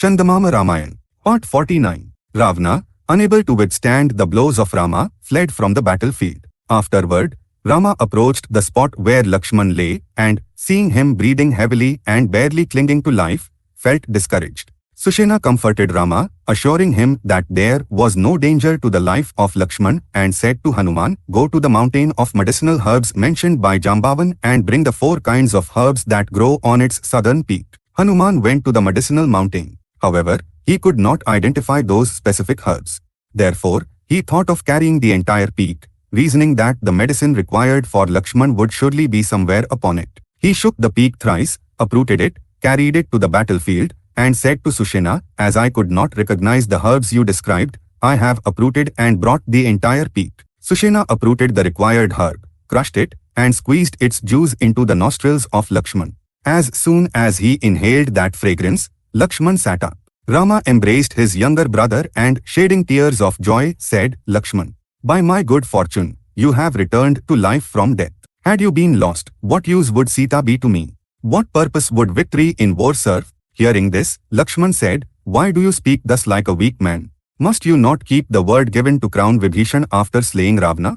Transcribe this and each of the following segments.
Chandamama Ramayana. Part 49. Ravana, unable to withstand the blows of Rama, fled from the battlefield. Afterward, Rama approached the spot where Lakshman lay and, seeing him breathing heavily and barely clinging to life, felt discouraged. Sushena comforted Rama, assuring him that there was no danger to the life of Lakshman, and said to Hanuman, "Go to the mountain of medicinal herbs mentioned by Jambavan and bring the 4 kinds of herbs that grow on its southern peak." Hanuman went to the medicinal mountain. However, he could not identify those specific herbs. Therefore, he thought of carrying the entire peak, reasoning that the medicine required for Lakshman would surely be somewhere upon it. He shook the peak thrice, uprooted it, carried it to the battlefield, and said to Sushena, "As I could not recognize the herbs you described, I have uprooted and brought the entire peak." Sushena uprooted the required herb, crushed it, and squeezed its juice into the nostrils of Lakshman. As soon as he inhaled that fragrance, Lakshman sat up. Rama embraced his younger brother and, shedding tears of joy, said, "Lakshman, by my good fortune, you have returned to life from death. Had you been lost, what use would Sita be to me? What purpose would victory in war serve?" Hearing this, Lakshman said, "Why do you speak thus like a weak man? Must you not keep the word given to crown Vibhishan after slaying Ravana?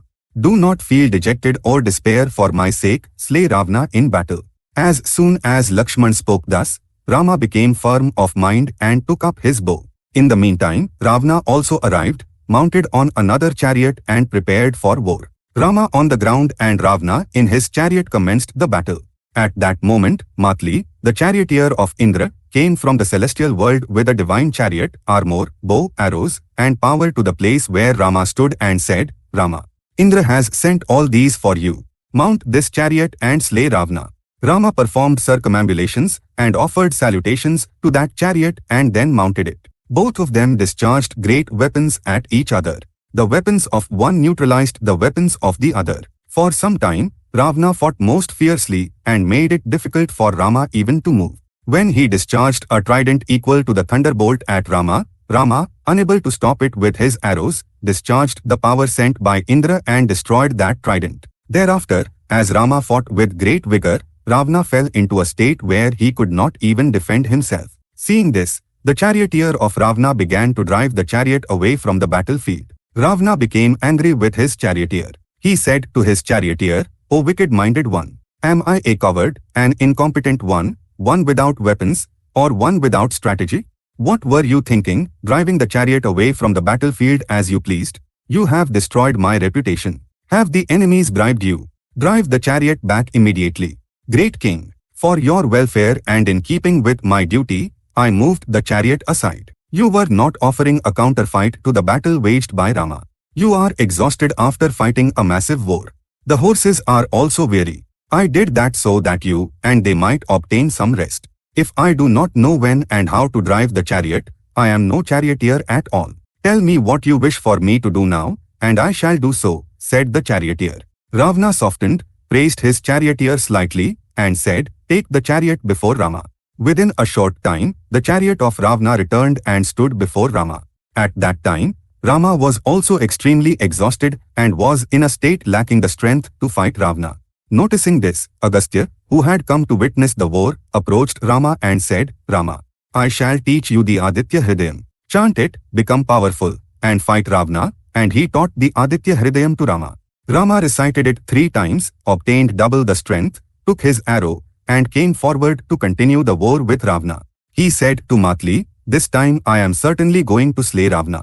Do not feel dejected or despair for my sake, slay Ravana in battle." As soon as Lakshman spoke thus, Rama became firm of mind and took up his bow. In the meantime, Ravana also arrived, mounted on another chariot and prepared for war. Rama on the ground and Ravana in his chariot commenced the battle. At that moment, Matli, the charioteer of Indra, came from the celestial world with a divine chariot, armor, bow, arrows, and power to the place where Rama stood and said, "Rama, Indra has sent all these for you. Mount this chariot and slay Ravana." Rama performed circumambulations and offered salutations to that chariot and then mounted it. Both of them discharged great weapons at each other. The weapons of one neutralized the weapons of the other. For some time, Ravana fought most fiercely and made it difficult for Rama even to move. When he discharged a trident equal to the thunderbolt at Rama, Rama, unable to stop it with his arrows, discharged the power sent by Indra and destroyed that trident. Thereafter, as Rama fought with great vigor, Ravana fell into a state where he could not even defend himself. Seeing this, the charioteer of Ravana began to drive the chariot away from the battlefield. Ravana became angry with his charioteer. He said to his charioteer, "O wicked-minded one, am I a coward, an incompetent one without weapons, or one without strategy? What were you thinking, driving the chariot away from the battlefield as you pleased? You have destroyed my reputation. Have the enemies bribed you? Drive the chariot back immediately. Great king, for your welfare and in keeping with my duty, I moved the chariot aside. You were not offering a counterfight to the battle waged by Rama. You are exhausted after fighting a massive war. The horses are also weary. I did that so that you and they might obtain some rest. If I do not know when and how to drive the chariot, I am no charioteer at all. Tell me what you wish for me to do now, and I shall do so," said the charioteer. Ravana softened, praised his charioteer slightly, and said, "Take the chariot before Rama." Within a short time, the chariot of Ravana returned and stood before Rama. At that time, Rama was also extremely exhausted and was in a state lacking the strength to fight Ravana. Noticing this, Agastya, who had come to witness the war, approached Rama and said, "Rama, I shall teach you the Aditya Hridayam. Chant it, become powerful, and fight Ravana," and he taught the Aditya Hridayam to Rama. Rama recited it 3 times, obtained double the strength, took his arrow, and came forward to continue the war with Ravana. He said to Matli, "This time I am certainly going to slay Ravana.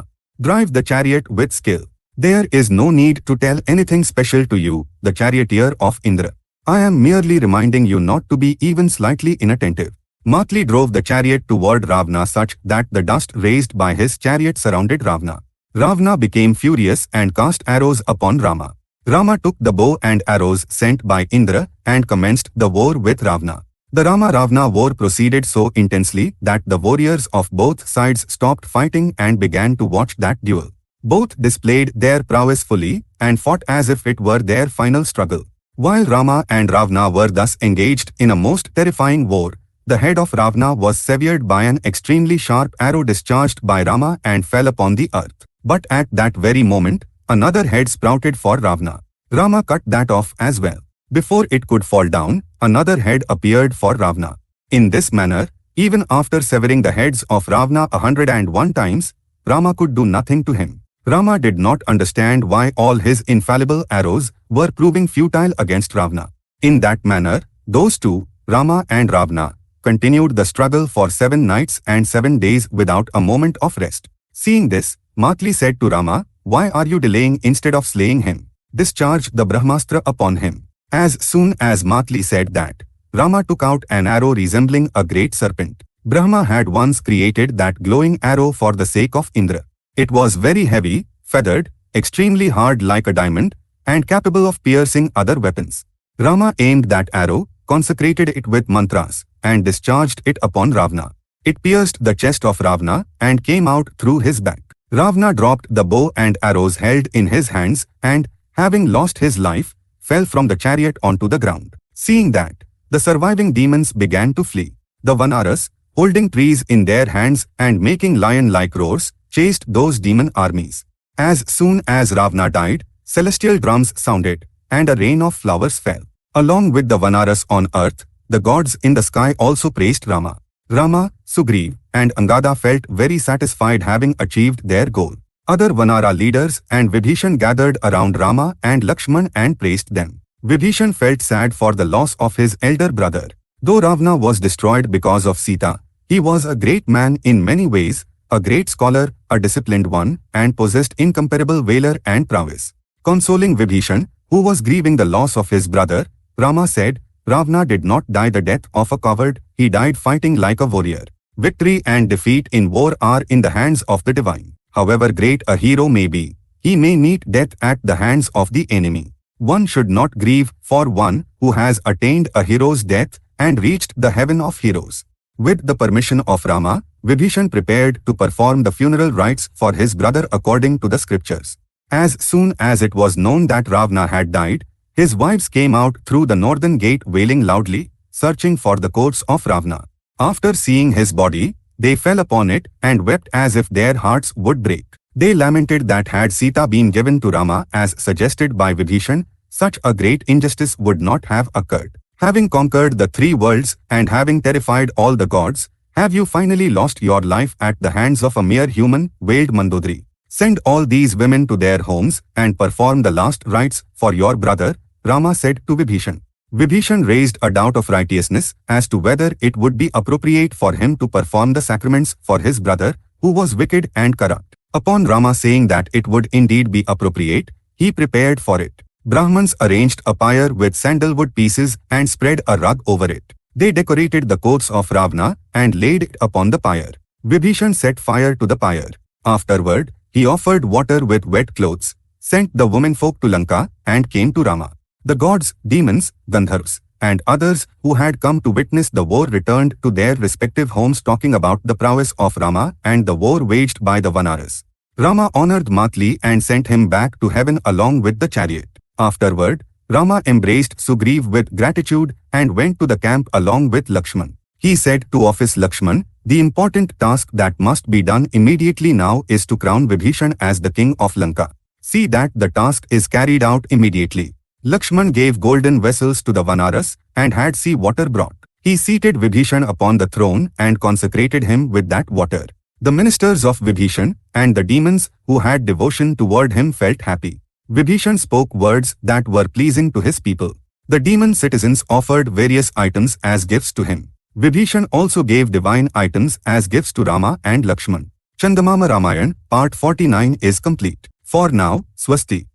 Drive the chariot with skill. There is no need to tell anything special to you, the charioteer of Indra. I am merely reminding you not to be even slightly inattentive." Matli drove the chariot toward Ravana such that the dust raised by his chariot surrounded Ravana. Ravana became furious and cast arrows upon Rama. Rama took the bow and arrows sent by Indra and commenced the war with Ravana. The Rama-Ravana war proceeded so intensely that the warriors of both sides stopped fighting and began to watch that duel. Both displayed their prowess fully and fought as if it were their final struggle. While Rama and Ravana were thus engaged in a most terrifying war, the head of Ravana was severed by an extremely sharp arrow discharged by Rama and fell upon the earth. But at that very moment, another head sprouted for Ravana. Rama cut that off as well. Before it could fall down, another head appeared for Ravana. In this manner, Even after severing the heads of Ravana 101 times, Rama could do nothing to him. Rama did not understand why all his infallible arrows were proving futile against Ravana. In that manner, those two, Rama and Ravana, continued the struggle for 7 nights and 7 days without a moment of rest. Seeing this, Matli said to Rama, "Why are you delaying instead of slaying him? Discharge the Brahmastra upon him." As soon as Matli said that, Rama took out an arrow resembling a great serpent. Brahma had once created that glowing arrow for the sake of Indra. It was very heavy, feathered, extremely hard like a diamond, and capable of piercing other weapons. Rama aimed that arrow, consecrated it with mantras, and discharged it upon Ravana. It pierced the chest of Ravana and came out through his back. Ravana dropped the bow and arrows held in his hands and, having lost his life, fell from the chariot onto the ground. Seeing that, the surviving demons began to flee. The Vanaras, holding trees in their hands and making lion-like roars, chased those demon armies. As soon as Ravana died, celestial drums sounded, and a rain of flowers fell. Along with the Vanaras on earth, the gods in the sky also praised Rama. Rama, Sugriv, and Angada felt very satisfied having achieved their goal. Other Vanara leaders and Vibhishan gathered around Rama and Lakshman and praised them. Vibhishan felt sad for the loss of his elder brother. Though Ravana was destroyed because of Sita, he was a great man in many ways, a great scholar, a disciplined one, and possessed incomparable valor and prowess. Consoling Vibhishan, who was grieving the loss of his brother, Rama said, "Ravana did not die the death of a coward, he died fighting like a warrior. Victory and defeat in war are in the hands of the divine. However great a hero may be, he may meet death at the hands of the enemy. One should not grieve for one who has attained a hero's death and reached the heaven of heroes." With the permission of Rama, Vibhishan prepared to perform the funeral rites for his brother according to the scriptures. As soon as it was known that Ravana had died, his wives came out through the northern gate wailing loudly, searching for the corpse of Ravana. After seeing his body, they fell upon it and wept as if their hearts would break. They lamented that had Sita been given to Rama as suggested by Vibhishan, such a great injustice would not have occurred. Having conquered the 3 worlds and having terrified all the gods, have you finally lost your life at the hands of a mere human? Wailed Mandodari. Send all these women to their homes and perform the last rites for your brother, Rama said to Vibhishan. Vibhishan raised a doubt of righteousness as to whether it would be appropriate for him to perform the sacraments for his brother, who was wicked and corrupt. Upon Rama saying that it would indeed be appropriate, he prepared for it. Brahmans arranged a pyre with sandalwood pieces and spread a rug over it. They decorated the coats of Ravana and laid it upon the pyre. Vibhishan set fire to the pyre. Afterward, he offered water with wet clothes, sent the womenfolk to Lanka, and came to Rama. The gods, demons, Gandharvas, and others who had come to witness the war returned to their respective homes talking about the prowess of Rama and the war waged by the Vanaras. Rama honored Matli and sent him back to heaven along with the chariot. Afterward, Rama embraced Sugriv with gratitude and went to the camp along with Lakshman. He said to office Lakshman, "The important task that must be done immediately now is to crown Vibhishan as the king of Lanka. See that the task is carried out immediately." Lakshman gave golden vessels to the Vanaras and had sea water brought. He seated Vibhishan upon the throne and consecrated him with that water. The ministers of Vibhishan and the demons who had devotion toward him felt happy. Vibhishan spoke words that were pleasing to his people. The demon citizens offered various items as gifts to him. Vibhishan also gave divine items as gifts to Rama and Lakshman. Chandamama Ramayana, Part 49 is complete. For now, Swasti.